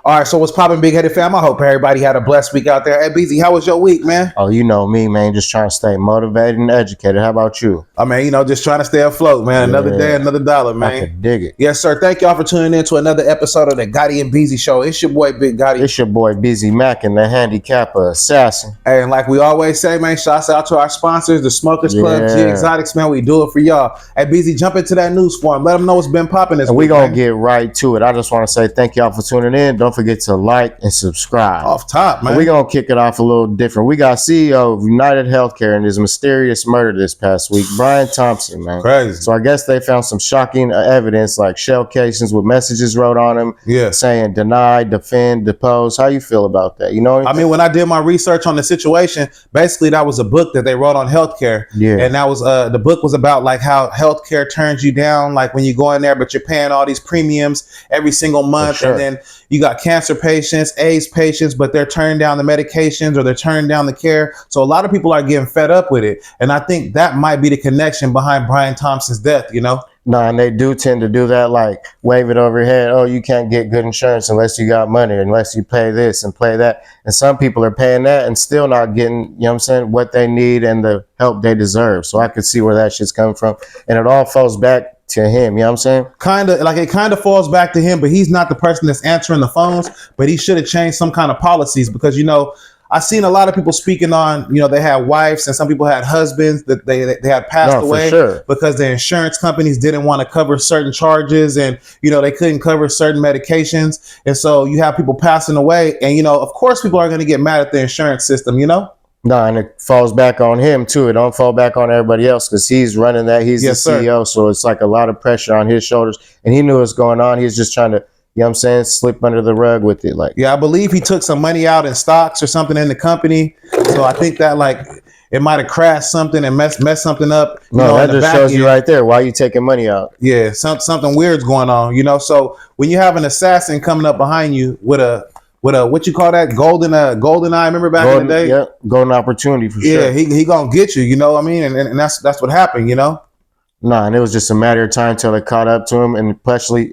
All right, so what's poppin', Big Headed fam? I hope everybody had a blessed week out there. Hey, BZ, how was your week, man? Oh, you know me, man. Just trying to stay motivated and educated. How about you? I mean, just trying to stay afloat, man. Another day, another dollar, man. I can dig it. Yes, sir. Thank y'all for tuning in to another episode of the Gotti and BZ Show. It's your boy, Big Gotti. It's your boy, Busy Mac, and the handicapper assassin. Hey, and like we always say, man, shouts out to our sponsors, the Smokers Club, G Exotics, man. We do it for y'all. Hey, BZ, jump into that news for them. Let them know what's been popping this week. We're going to get right to it. I just want to say thank y'all for tuning in. Don't forget to like and subscribe. Off top, man. We're going to kick it off a little different. We got CEO of Unitedhealthcare and his mysterious murder this past week, Brian Thompson, man. Crazy. So I guess they found some shocking evidence, like shell casings with messages wrote on them, saying deny, defend, depose. How you feel about that? You know anything? I mean, when I did my research on the situation, basically that was a book that they wrote on healthcare. Yeah. And that was the book was about like how healthcare turns you down, like when you go in there, but you're paying all these premiums every single month. Sure. And then you got cancer patients, AIDS patients, but they're turning down the medications or they're turning down the care. So a lot of people are getting fed up with it. And I think that might be the connection behind Brian Thompson's death, you know? No, and they do tend to do that, like wave it over your head. Oh, you can't get good insurance unless you got money, unless you pay this and pay that. And some people are paying that and still not getting, you know what I'm saying, what they need and the help they deserve. So I could see where that shit's coming from. And it all falls back to him, you know what I'm saying? It kind of falls back to him, but he's not the person that's answering the phones, but he should have changed some kind of policies because, I've seen a lot of people speaking on, they had wives and some people had husbands that they had passed away because the insurance companies didn't want to cover certain charges and, they couldn't cover certain medications. And so you have people passing away and, of course people are going to get mad at the insurance system, No, and it falls back on him too. It don't fall back on everybody else because he's running that. He's the CEO. So it's like a lot of pressure on his shoulders. And he knew what's going on. He's just trying to, you know what I'm saying, slip under the rug with it. I believe he took some money out in stocks or something in the company. So I think that it might have crashed something and messed something up. No, that just shows you right there. Why are you taking money out? Yeah, something weird's going on, So when you have an assassin coming up behind you with a what you call that golden eye? Remember back in the day? Yeah, golden opportunity for sure. Yeah, he gonna get you. You know what I mean? And that's what happened. Nah, and it was just a matter of time till it caught up to him, and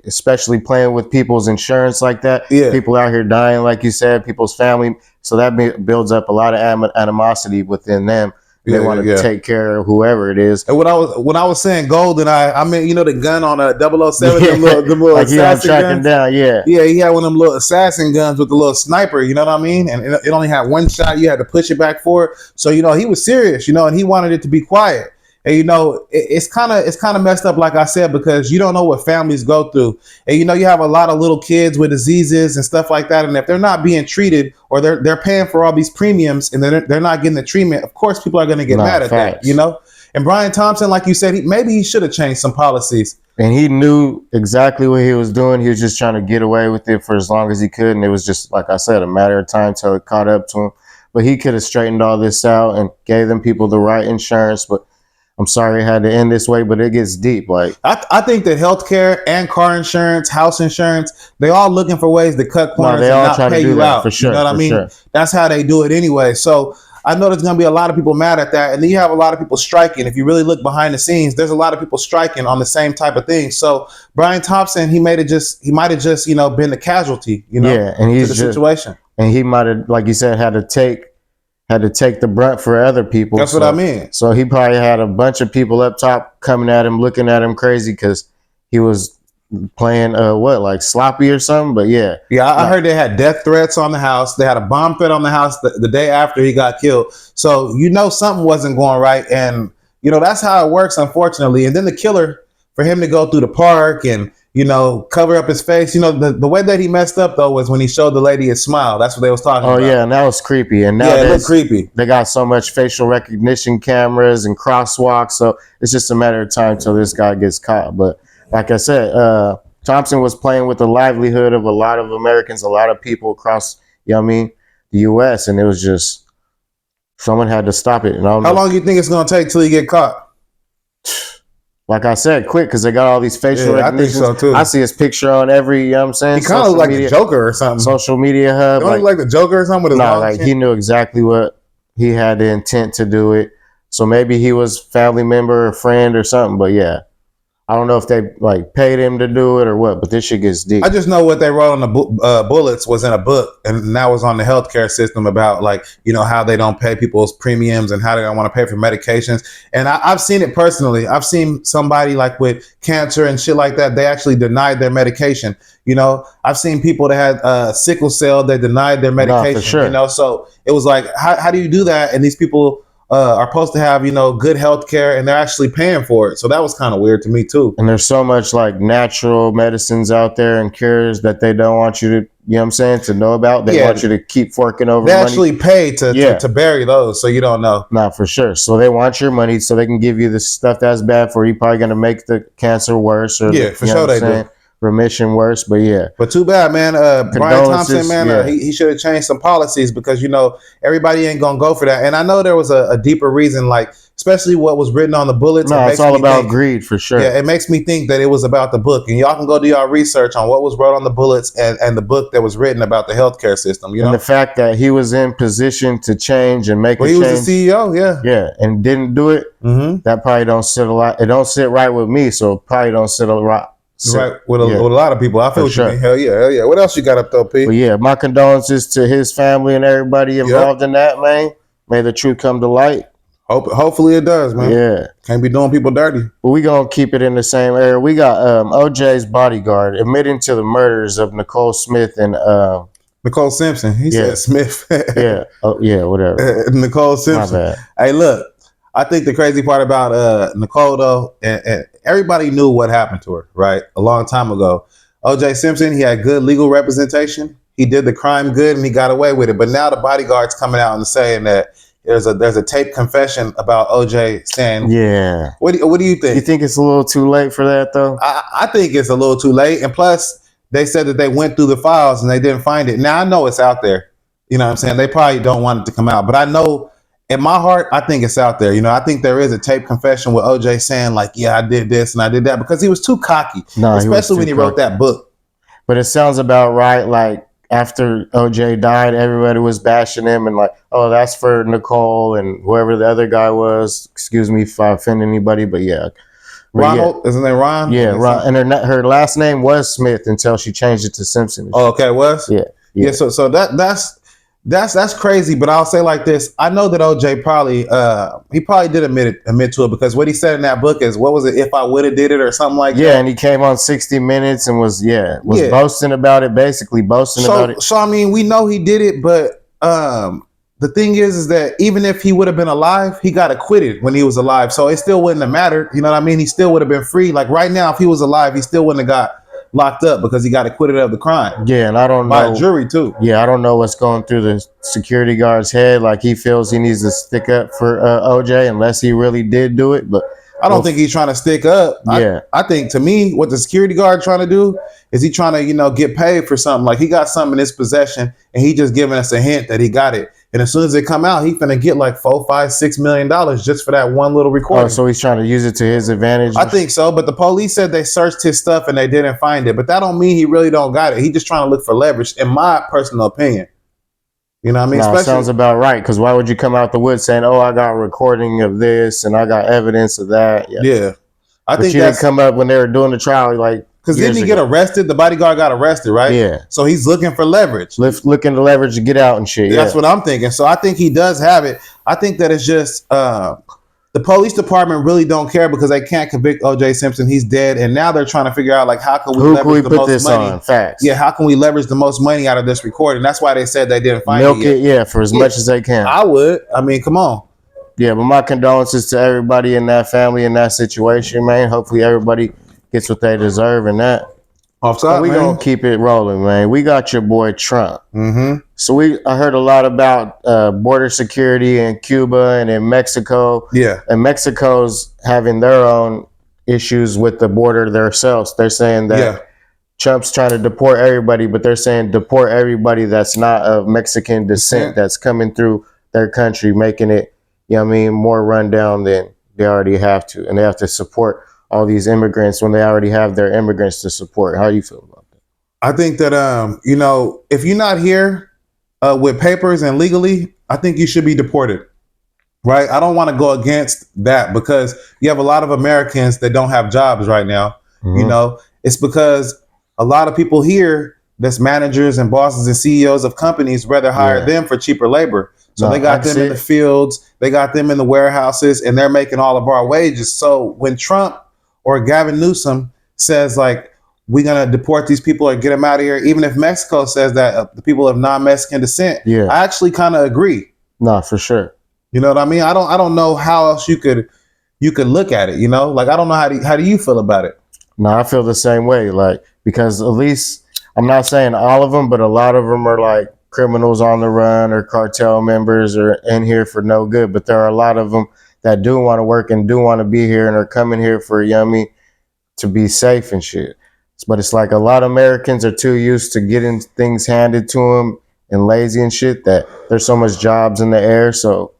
especially playing with people's insurance like that. Yeah, people out here dying, like you said, people's family. So that builds up a lot of animosity within them. They want to take care of whoever it is. And when I was saying golden eye, I mean the gun on a 007, the little like assassin guns. Down, yeah, he had one of them little assassin guns with the little sniper. You know what I mean? And it only had one shot. You had to push it back for it. So he was serious. And he wanted it to be quiet. And it's kind of messed up, like I said, because you don't know what families go through. And you have a lot of little kids with diseases and stuff like that. And if they're not being treated or they're paying for all these premiums and they're not getting the treatment, of course people are going to get mad at that. And Brian Thompson, like you said, maybe he should have changed some policies. And he knew exactly what he was doing. He was just trying to get away with it for as long as he could. And it was just, like I said, a matter of time till it caught up to him. But he could have straightened all this out and gave them people the right insurance. But I'm sorry it had to end this way, but it gets deep. I think that healthcare and car insurance, house insurance, they all looking for ways to cut corners and not pay you out. For sure, you know what I mean? Sure. That's how they do it anyway. So I know there's going to be a lot of people mad at that. And then you have a lot of people striking. If you really look behind the scenes, there's a lot of people striking on the same type of thing. So Brian Thompson, he might have just, been the casualty, to the situation. And he might have, like you said, had to take the brunt for other people. That's what I mean. So he probably had a bunch of people up top coming at him, looking at him crazy because he was playing sloppy or something. But I heard they had death threats on the house. They had a bomb threat on the house the day after he got killed. So something wasn't going right, and that's how it works, unfortunately. And then the killer, for him to go through the park and cover up his face. The way that he messed up though was when he showed the lady his smile. That's what they was talking about. Oh yeah, and that was creepy. And now it looked creepy. They got so much facial recognition cameras and crosswalks, so it's just a matter of time till this guy gets caught. But like I said, Thompson was playing with the livelihood of a lot of Americans, a lot of people across, the U.S., and it was just someone had to stop it. And how long do you think it's going to take till he get caught? Like I said, quick, because they got all these facial recognitions. I think so too. I see his picture on every, He kind of look like the Joker or something. Social media hub. Don't look like the Joker or something with his long chin? He knew exactly what he had the intent to do it. So maybe he was family member or friend or something, but yeah. I don't know if they like paid him to do it or what, but this shit gets deep. I just know what they wrote on the bullets was in a book, and that was on the healthcare system about like, you know, how they don't pay people's premiums and how they don't want to pay for medications. And I've seen it personally. I've seen somebody like with cancer and shit like that. They actually denied their medication. You know, I've seen people that had sickle cell. They denied their medication. For sure. You know, so it was like, how do you do that? And these people are supposed to have, you know, good health care, and they're actually paying for it. So that was kind of weird to me too. And there's so much like natural medicines out there and cures that they don't want you to, you know what I'm saying, to know about. They want you to keep forking over they money. Actually pay to bury those, so you don't know. Nah, for sure. So they want your money so they can give you the stuff that's bad for you. Probably going to make the cancer worse. Or for sure they do. Remission worse, but yeah. But too bad, man. Brian Thompson, man, he should have changed some policies, because, you know, everybody ain't gonna go for that. And I know there was a deeper reason, like especially what was written on the bullets. No, it's all about greed, for sure. Yeah, it makes me think that it was about the book, and y'all can go do y'all research on what was wrote on the bullets and the book that was written about the healthcare system. You know, and the fact that he was in position to change and make. Well, he was the CEO, yeah, and didn't do it. Mm-hmm. That probably don't sit a lot. It don't sit right with me, so it probably don't sit a lot. Right, with a lot of people. I feel what you mean. Hell yeah. What else you got up though, P? But yeah, my condolences to his family and everybody involved in that, man. May the truth come to light. Hopefully it does, man. Yeah. Can't be doing people dirty. But we gonna keep it in the same area. We got OJ's bodyguard admitting to the murders of Nicole Smith and Nicole Simpson. He said Smith. Yeah. Oh yeah, whatever. Nicole Simpson. My bad. Hey, look. I think the crazy part about Nicole, though, and everybody knew what happened to her, right? A long time ago. O.J. Simpson, he had good legal representation. He did the crime good, and he got away with it. But now the bodyguard's coming out and saying that there's a taped confession about O.J. saying, yeah. What do you think? You think it's a little too late for that, though? I think it's a little too late. And plus, they said that they went through the files and they didn't find it. Now, I know it's out there. You know what I'm saying? They probably don't want it to come out. But I know, in my heart, I think it's out there. You know, I think there is a tape confession with OJ saying like, yeah, I did this and I did that, because he was too cocky, especially when he wrote that book. But it sounds about right. Like after OJ died, everybody was bashing him and like, oh, that's for Nicole and whoever the other guy was. Excuse me if I offend anybody, but yeah. Ronald, isn't it Ron? Yeah, Ron. And her last name was Smith until she changed it to Simpson. Oh, okay, was? Yeah. So that's crazy, but I'll say like this. I know that OJ probably did admit to it, because what he said in that book is, what was it, if I would have did it or something like that. Yeah, and he came on 60 Minutes and was boasting about it, basically boasting about it. So I mean, we know he did it, but the thing is that even if he would have been alive, he got acquitted when he was alive. So it still wouldn't have mattered. You know what I mean? He still would have been free. Like right now, if he was alive, he still wouldn't have got locked up, because he got acquitted of the crime. Yeah, and I don't know. By a jury too. Yeah, I don't know what's going through the security guard's head. Like he feels he needs to stick up for OJ unless he really did do it. But I don't think he's trying to stick up. Yeah. I think, to me, what the security guard trying to do is he trying to, you know, get paid for something. Like he got something in his possession and he just giving us a hint that he got it. And as soon as it come out, he finna get like $4, $5, $6 million just for that one little recording. Oh, so he's trying to use it to his advantage? I think so. But the police said they searched his stuff and they didn't find it. But that don't mean he really don't got it. He just trying to look for leverage, in my personal opinion. You know what I mean? No, sounds about right. Because why would you come out the woods saying, "Oh, I got a recording of this and I got evidence of that"? Yeah. I think you didn't come up when they were doing the trial, like, because didn't he get arrested? The bodyguard got arrested, right? Yeah. So he's looking for leverage. Looking to leverage to get out and shit. That's what I'm thinking. So I think he does have it. I think that it's just the police department really don't care, because they can't convict O.J. Simpson. He's dead, and now they're trying to figure out like, how can we leverage the most money? Facts. Yeah, how can we leverage the most money out of this recording? That's why they said they didn't find it yet. Yeah, for as much as they can. I would. I mean, come on. Yeah, but my condolences to everybody in that family in that situation, man. Hopefully everybody gets what they deserve in that. Offside, we gonna keep it rolling, man. We got your boy Trump. Mm-hmm. So I heard a lot about border security in Cuba and in Mexico. Yeah, and Mexico's having their own issues with the border themselves. They're saying that Trump's trying to deport everybody, but they're saying deport everybody that's not of Mexican descent that's coming through their country, making it, you know what I mean, more rundown than they already have to, and they have to support all these immigrants when they already have their immigrants to support. How do you feel about that? I think that you know, if you're not here with papers and legally, I think you should be deported. right? I don't want to go against that because you have a lot of Americans that don't have jobs right now. You Mm-hmm. know, it's because a lot of people here that's managers and bosses and CEOs of companies rather hire Yeah. them for cheaper labor. So No, they I got can them see in the it. fields, they got them in the warehouses, and they're making all of our wages. So when Trump or Gavin Newsom says like we're gonna deport these people or get them out of here, even if Mexico says that the people of non-Mexican descent, Yeah. I actually kind of agree. No, for sure. You know what I mean? I don't know how else you could look at it. You know, like I don't know how do you feel about it? No, I feel the same way. Like, because at least I'm not saying all of them, but a lot of them are like criminals on the run or cartel members or in here for no good. But there are a lot of them that do want to work and do want to be here and are coming here for yummy to be safe and shit. But it's like a lot of Americans are too used to getting things handed to them and lazy and shit that there's so much jobs in the air. So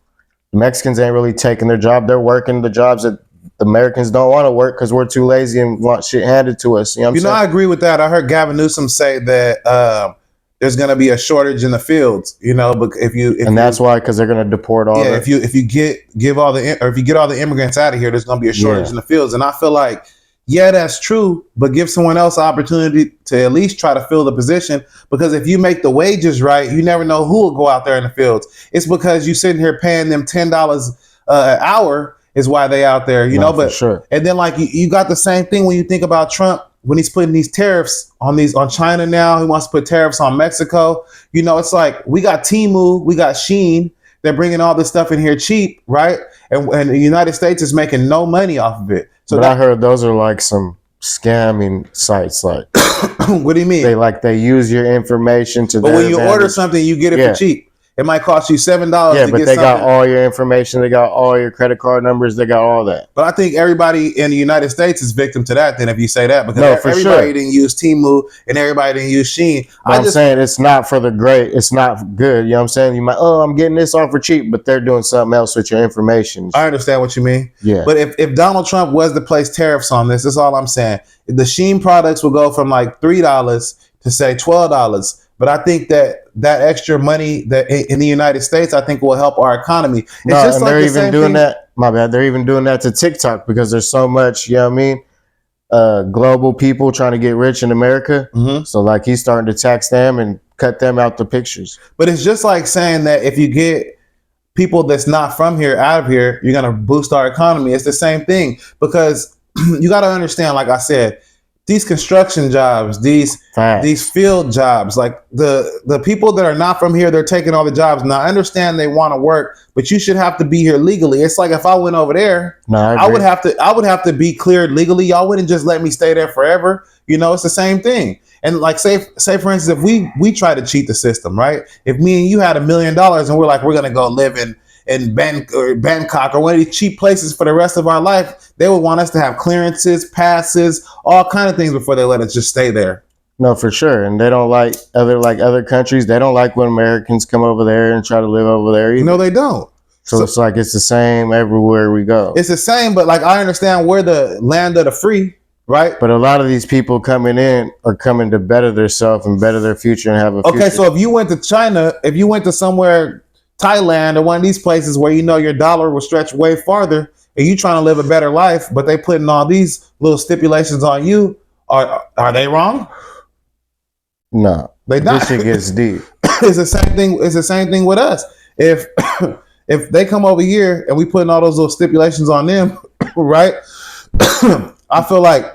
the Mexicans ain't really taking their job. They're working the jobs that the Americans don't want to work because we're too lazy and want shit handed to us. You know what I'm saying? I agree with that. I heard Gavin Newsom say that there's going to be a shortage in the fields. You know, but and that's why, because they're going to deport all the... if you get all the immigrants out of here, there's going to be a shortage in the fields. And I feel like, yeah, that's true, but give someone else an opportunity to at least try to fill the position. Because if you make the wages right, you never know who will go out there in the fields. It's because you sitting here paying them $10 an hour is why they out there, you know. But sure. And then like you got the same thing when you think about Trump when he's putting these tariffs on China now. He wants to put tariffs on Mexico. You know, it's like we got Temu, we got Shein. They're bringing all this stuff in here cheap, right? And the United States is making no money off of it. So I heard those are like some scamming sites. Like, what do you mean? They use your information to. But when you order something, you get it for cheap. It might cost you $7. Yeah, but they got all your information. They got all your credit card numbers. They got all that. But I think everybody in the United States is victim to that. Then, if you say that, because everybody didn't use Temu and everybody didn't use Shein. I'm saying it's not for the great. It's not good. You know what I'm saying? You might, I'm getting this off for cheap, but they're doing something else with your information. I understand what you mean. Yeah. But if Donald Trump was to place tariffs on this, that's all I'm saying. The Shein products will go from like $3 to say $12. But I think that extra money that in the United States, I think will help our economy. It's just and like they're even doing that. My bad. They're even doing that to TikTok because there's so much, you know what I mean? Global people trying to get rich in America. Mm-hmm. So like he's starting to tax them and cut them out the pictures. But it's just like saying that if you get people that's not from here out of here, you're going to boost our economy. It's the same thing because you got to understand, like I said, these construction jobs, these field jobs, like the people that are not from here, they're taking all the jobs. Now I understand they want to work, but you should have to be here legally. It's like if I went over there, I would have to be cleared legally. Y'all wouldn't just let me stay there forever. You know, it's the same thing. And like say for instance, if we try to cheat the system, right? If me and you had $1 million and we're like, we're gonna go live in Bangkok or one of these cheap places for the rest of our life, they would want us to have clearances, passes, all kind of things before they let us just stay there. No, for sure. And they don't like other countries. They don't like when Americans come over there and try to live over there either. No, they don't. So it's like it's the same everywhere we go. It's the same, but like I understand we're the land of the free, right? But a lot of these people coming in are coming to better themselves and better their future and have a future. Okay, so if you went to China, if you went to somewhere, Thailand or one of these places where you know your dollar will stretch way farther and you trying to live a better life, but they putting all these little stipulations on you, are they wrong? No, they not. This shit gets deep. It's the same thing. It's the same thing with us. If they come over here and we putting all those little stipulations on them, right? I feel like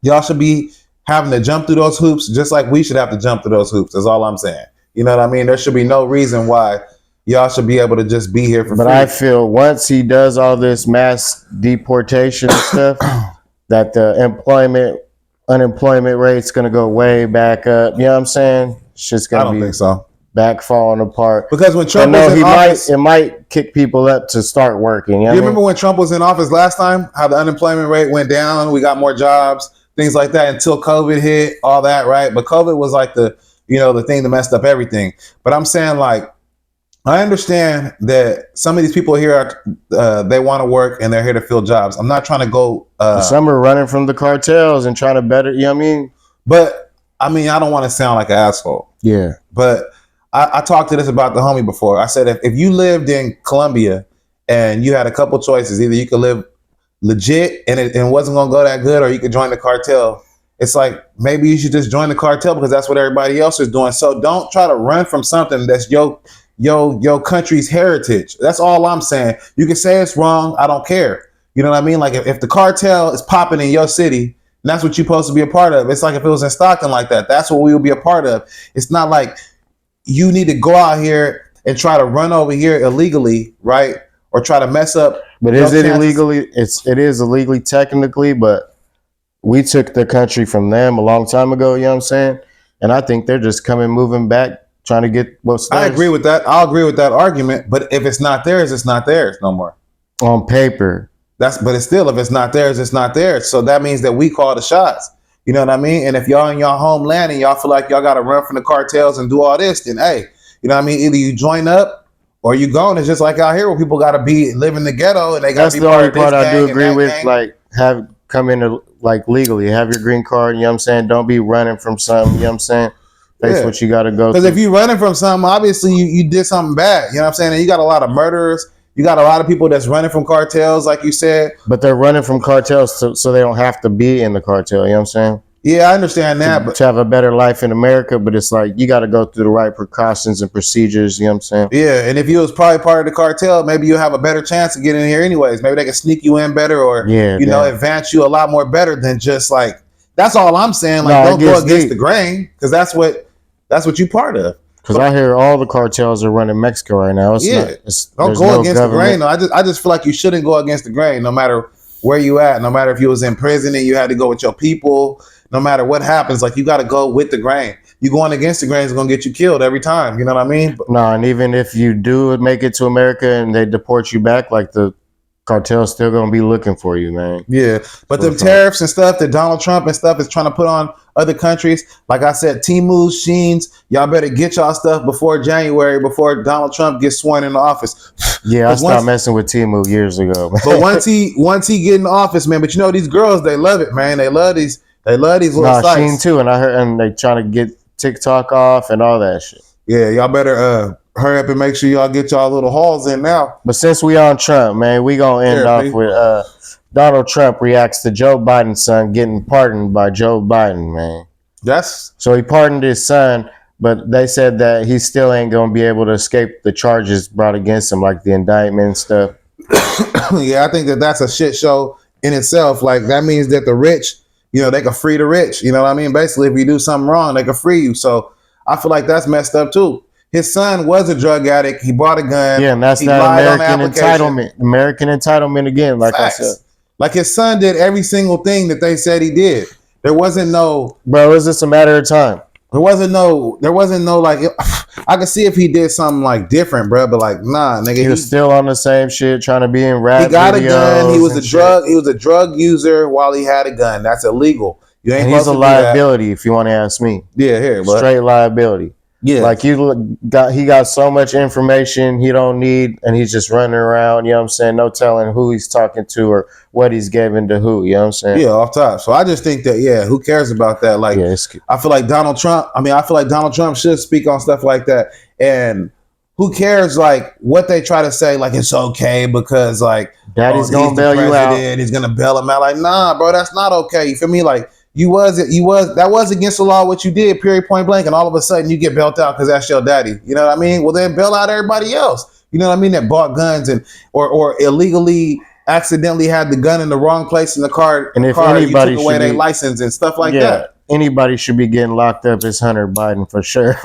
y'all should be having to jump through those hoops just like we should have to jump through those hoops. That's all I'm saying. You know what I mean? There should be no reason why y'all should be able to just be here for free. But I feel once he does all this mass deportation stuff, that the unemployment rate's going to go way back up. You know what I'm saying? It's just going to be. I don't think so. Back falling apart. Because when Trump was in office, it might kick people up to start working. You remember when Trump was in office last time? How the unemployment rate went down, we got more jobs, things like that until COVID hit, all that, right? But COVID was like the thing that messed up everything. But I'm saying like, I understand that some of these people here they want to work and they're here to fill jobs. I'm not trying to go. Some are running from the cartels and trying to better. You know what I mean? But I mean, I don't want to sound like an asshole. Yeah. But I talked to this about the homie before. I said if you lived in Colombia and you had a couple choices. Either you could live legit and it wasn't gonna go that good, or you could join the cartel. It's like maybe you should just join the cartel because that's what everybody else is doing. So don't try to run from something that's your country's heritage. That's all I'm saying. You can say it's wrong. I don't care. You know what I mean? Like if the cartel is popping in your city, and that's what you're supposed to be a part of. It's like if it was in Stockton like that. That's what we would be a part of. It's not like you need to go out here and try to run over here illegally, right? Or try to mess up. But is it illegally? It is illegally technically, but we took the country from them a long time ago, you know what I'm saying? And I think they're just moving back, trying to get what's theirs. I agree with that. I'll agree with that argument. But if it's not theirs, it's not theirs no more. On paper. But it's still, if it's not theirs, it's not theirs. So that means that we call the shots. You know what I mean? And if y'all in your homeland and y'all feel like y'all got to run from the cartels and do all this, then hey, you know what I mean? Either you join up or you gone. It's just like out here where people got to live in the ghetto and they got to be part of this gang. That's the only part I do agree with. Gang. Like come in like legally, have your green card. You know what I'm saying? Don't be running from something. You know what I'm saying? That's what you got to go. Because if you're running from something, obviously you did something bad. You know what I'm saying? And you got a lot of murderers. You got a lot of people that's running from cartels, like you said. But they're running from cartels so they don't have to be in the cartel. You know what I'm saying? Yeah, I understand that. But to have a better life in America, but it's like you got to go through the right precautions and procedures. You know what I'm saying? Yeah, and if you was probably part of the cartel, maybe you'll have a better chance of getting in here anyways. Maybe they can sneak you in better or, advance you a lot more better than just like, that's all I'm saying. Like, don't go against the grain because that's what you part of. Because I hear all the cartels are running Mexico right now. Don't go against the grain. No, I just feel like you shouldn't go against the grain, no matter where you at, no matter if you was in prison and you had to go with your people, no matter what happens. Like you got to go with the grain. You going against the grain is going to get you killed every time. You know what I mean? No, and even if you do make it to America and they deport you back, like the cartel's still going to be looking for you, man. Yeah, but the tariffs and stuff that Donald Trump and stuff is trying to put on other countries, like I said, Temu, Sheins, y'all better get y'all stuff before January, before Donald Trump gets sworn into office. Yeah, I stopped messing with Temu years ago. But once he get in office, man, but you know these girls, they love it, man. They love these little sites. Shein too, and I heard, and they trying to get TikTok off and all that shit. Yeah, y'all better hurry up and make sure y'all get y'all little hauls in now. But since we on Trump, man, we gonna end off with Donald Trump reacts to Joe Biden's son getting pardoned by Joe Biden, man. So he pardoned his son, but they said that he still ain't gonna be able to escape the charges brought against him, like the indictment and stuff. Yeah, I think that's a shit show in itself. Like that means that the rich, they can free the rich. You know what I mean? Basically, if you do something wrong, they can free you. So I feel like that's messed up too. His son was a drug addict. He bought a gun. Yeah, and that's not American entitlement. American entitlement again, like Facts. I said. Like his son did every single thing that they said he did. There wasn't no... Bro, it's just a matter of time. There wasn't no like... I could see if he did something like different, bro, but like, nah, nigga. He was still on the same shit, trying to be in rap videos. He got a gun. He was a drug user while he had a gun. That's illegal. You ain't he's a liability, if you want to ask me. Yeah, here, bro. Straight liability. Yeah, like he got so much information he don't need, and he's just running around. You know what I'm saying? No telling who he's talking to or what he's giving to who. You know what I'm saying? Yeah, off top. So I just think that who cares about that? Like, I feel like Donald Trump should speak on stuff like that. And who cares? Like what they try to say? Like it's okay because like Daddy's gonna bail you out. He's gonna bail him out. Like nah, bro, that's not okay. You feel me? Like. That was against the law what you did, period, point blank, and all of a sudden you get bailed out because that's your daddy. You know what I mean? Well, then bail out everybody else. You know what I mean? That bought guns and or illegally, accidentally had the gun in the wrong place in the car. And if anybody you took away their license and stuff like that. Anybody should be getting locked up is Hunter Biden for sure.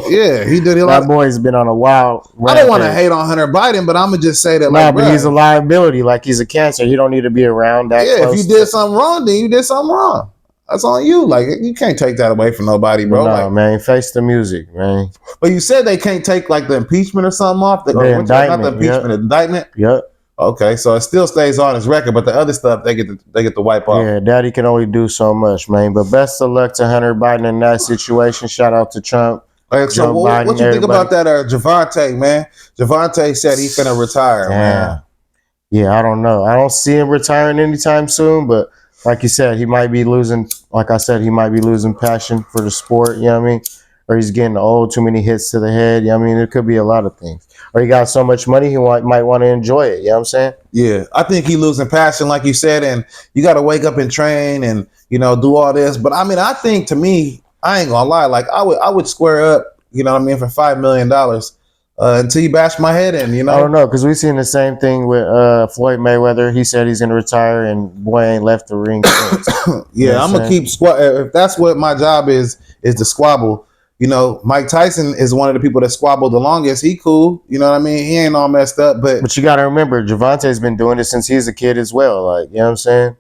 Yeah, he did. That boy's been on a wild. I don't want to hate on Hunter Biden, but I'm gonna just say that. But he's a liability. Like he's a cancer. He don't need to be around that. Yeah, if you did something wrong, then you did something wrong. That's on you. Like you can't take that away from nobody, bro. No, man. Face the music, man. But you said they can't take like the impeachment or something off. The indictment. Not the impeachment, the indictment. Yep. Okay, so it still stays on his record, but the other stuff they get to wipe off. Yeah, Daddy can only do so much, man. But best of luck to Hunter Biden in that situation. Shout out to Trump. So what you think about that, Javante, man? Javante said he finna retire, man. Yeah, I don't know. I don't see him retiring anytime soon, but. Like you said, he might be losing. Like I said, he might be losing passion for the sport. You know what I mean? or he's getting old, too many hits to the head. I mean, it could be a lot of things. Or he got so much money, he might want to enjoy it. You know what I'm saying? Yeah, I think he losing passion, like you said, and you got to wake up and train and, you know, do all this. But I mean, I think, to me, I ain't gonna lie, like I would square up, you know what I mean, for $5 million until you bash my head in, you know. I don't know, because we've seen the same thing with Floyd Mayweather. He said he's going to retire, and boy ain't left the ring since. Yeah, I'm gonna keep if that's what my job is to squabble. You know, Mike Tyson is one of the people that squabbled the longest. He cool, you know what I mean? He ain't all messed up, but you got to remember, Gervonta's been doing it since he's a kid as well. Like, you know what I'm saying?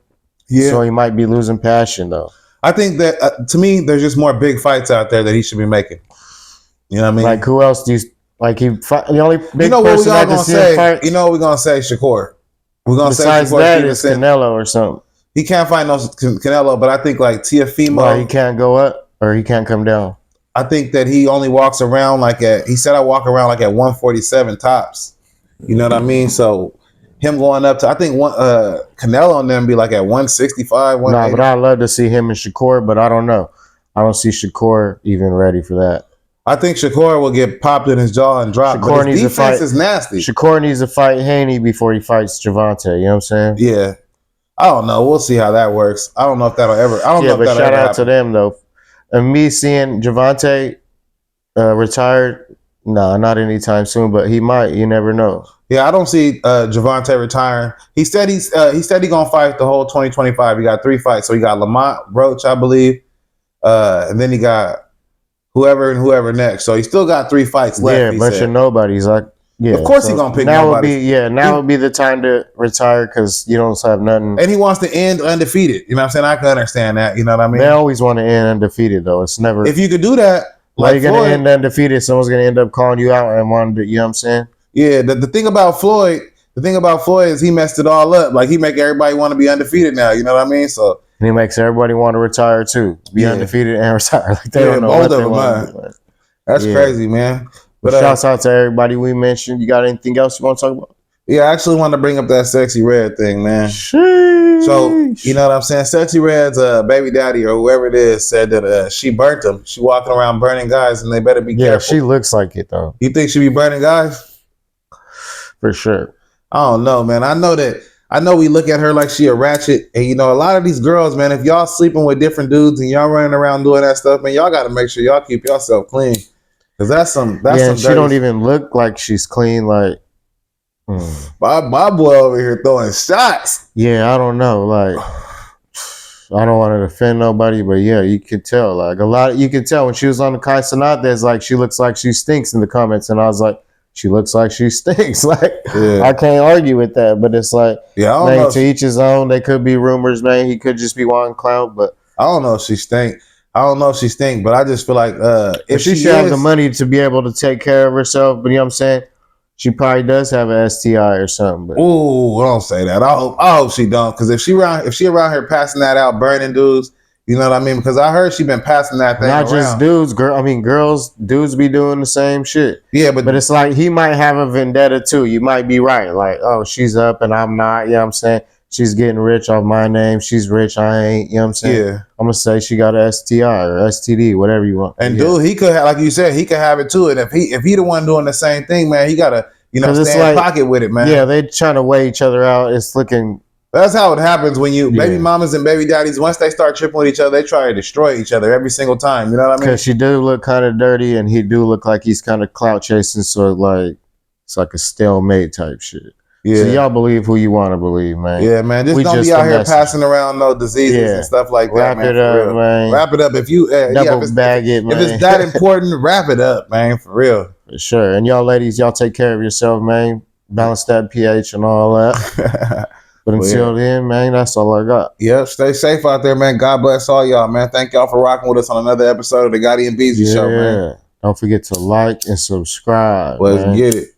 Yeah. So he might be losing passion, though. I think that to me, there's just more big fights out there that he should be making. You know what I mean? Like, who else do you like? The only big you know what person we all I can gonna see say? him fight. You know what we're gonna say? Shakur. We're gonna Besides say Shakur that, it's Canelo or something. He can't fight no Canelo, but I think like Teofimo. Well, he can't go up or he can't come down. I think that he only walks around he said I walk around like at 147 tops. You know what I mean? So him going up to, I think Canelo and them be like at 165, 180. No, but I'd love to see him and Shakur, but I don't know. I don't see Shakur even ready for that. I think Shakur will get popped in his jaw and drop. Shakur but his needs defense to fight. is nasty. Shakur needs to fight Haney before he fights Gervonta. You know what I'm saying? Yeah. I don't know. We'll see how that works. I don't know if that'll ever. I don't know if but that'll shout ever out happen. to them though. And me seeing Gervonta retired, no, not anytime soon, but he might. You never know. Yeah, I don't see Gervonta retiring. He said he gonna fight the whole 2025. He got 3 fights. So he got Lamont Roach, I believe, and then he got whoever next. So he still got 3 fights left. Yeah, a bunch of nobodies. Like, yeah, of course he gonna pick now. nobody. Now would be the time to retire because you don't have nothing. And he wants to end undefeated. You know what I'm saying? I can understand that. You know what I mean? They always want to end undefeated though. It's never. If you could do that, like you're gonna end undefeated, someone's gonna end up calling you out and wanting to. You know what I'm saying? Yeah. The thing about Floyd is he messed it all up. Like he make everybody want to be undefeated now. You know what I mean? So and he makes everybody want to retire too, be undefeated and retire. Like they don't know both what of they them. want to do. That's crazy, man. But shouts out to everybody we mentioned. You got anything else you want to talk about? Yeah, I actually want to bring up that Sexy Red thing, man. Sheesh. So, you know what I'm saying? Sexy Red's baby daddy or whoever it is said that she burnt them. She walking around burning guys and they better be careful. Yeah, she looks like it, though. You think she be burning guys? For sure. I don't know, man. I know we look at her like she a ratchet. And, you know, a lot of these girls, man, if y'all sleeping with different dudes and y'all running around doing that stuff, man, y'all got to make sure y'all keep yourself clean. Because that's some she don't even look like she's clean, like. My boy over here throwing shots. Yeah, I don't know. Like, I don't want to offend nobody, but yeah, you could tell. Like you could tell when she was on the Kai Cenat, like she looks like she stinks in the comments, and I was like, she looks like she stinks. Like I can't argue with that, but it's like, I don't know. To each his own. They could be rumors, man. He could just be wanting clout, but I don't know if she stink. But I just feel like if she should have the money to be able to take care of herself. But you know what I'm saying? She probably does have an STI or something. But. Ooh, don't say that. I hope she don't. Because if she around here passing that out, burning dudes, you know what I mean? Because I heard she been passing that thing Not around. just dudes, girls, dudes be doing the same shit. Yeah, but it's like he might have a vendetta too. You might be right. Like, oh, she's up and I'm not. You know what I'm saying? She's getting rich off my name. She's rich. I ain't. You know what I'm saying? Yeah. I'm going to say she got an STI or STD, whatever you want. And dude, he could have, like you said, he could have it too. And if he the one doing the same thing, man, he got to, stay in pocket with it, man. Yeah, they trying to weigh each other out. It's looking. That's how it happens when baby mamas and baby daddies, once they start tripping with each other, they try to destroy each other every single time. You know what I mean? Because she do look kind of dirty and he do look like he's kind of clout chasing. So like, it's like a stalemate type shit. Yeah. So y'all believe who you want to believe, man. Yeah, man. Just don't be out here passing around no diseases and stuff like that, man. Wrap it up. If you bag it, man. If it's that important, wrap it up, man. For real. For sure. And y'all ladies, y'all take care of yourself, man. Balance that pH and all that. But until then, man, that's all I got. Yep. Stay safe out there, man. God bless all y'all, man. Thank y'all for rocking with us on another episode of the Gotti and Beezy Show, man. Don't forget to like and subscribe. Let's get it.